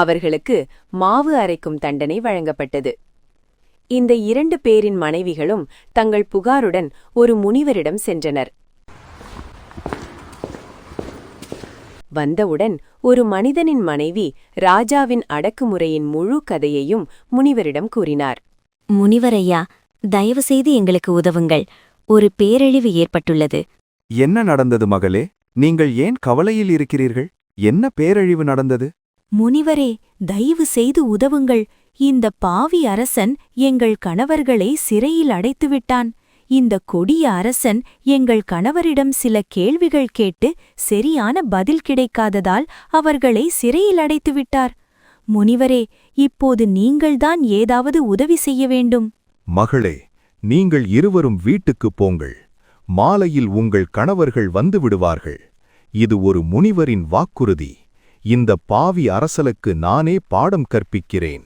அவர்களுக்கு மாவு அரைக்கும் தண்டனை வழங்கப்பட்டது. இந்த 2 பேரின் மனைவிகளும் தங்கள் புகாருடன் ஒரு முனிவரிடம் சென்றனர். வந்தவுடன் ஒரு மனிதனின் மனைவி ராஜாவின் அடக்குமுறையின் முழு கதையையும் முனிவரிடம் கூறினார். முனிவரையா, தயவு செய்து எங்களுக்கு உதவுங்கள். ஒரு பேரழிவு ஏற்பட்டுள்ளது. என்ன நடந்தது மகளே? நீங்கள் ஏன் கவலையில் இருக்கிறீர்கள்? என்ன பேரழிவு நடந்தது? முனிவரே, தயவு செய்து உதவுங்கள். இந்த பாவி அரசன் எங்கள் கணவர்களை சிறையில் அடைத்துவிட்டான். இந்த கொடிய அரசன் எங்கள் கணவரிடம் சில கேள்விகள் கேட்டு சரியான பதில் கிடைக்காததால் அவர்களை சிறையில் அடைத்துவிட்டார். முனிவரே, இப்போது நீங்கள்தான் ஏதாவது உதவி செய்ய வேண்டும். மகளே, நீங்கள் இருவரும் வீட்டுக்குப் போங்கள். மாலையில் உங்கள் கணவர்கள் வந்து விடுவார்கள். இது ஒரு முனிவரின் வாக்குறுதி. இந்த பாவி அரசலுக்கு நானே பாடம் கற்பிக்கிறேன்.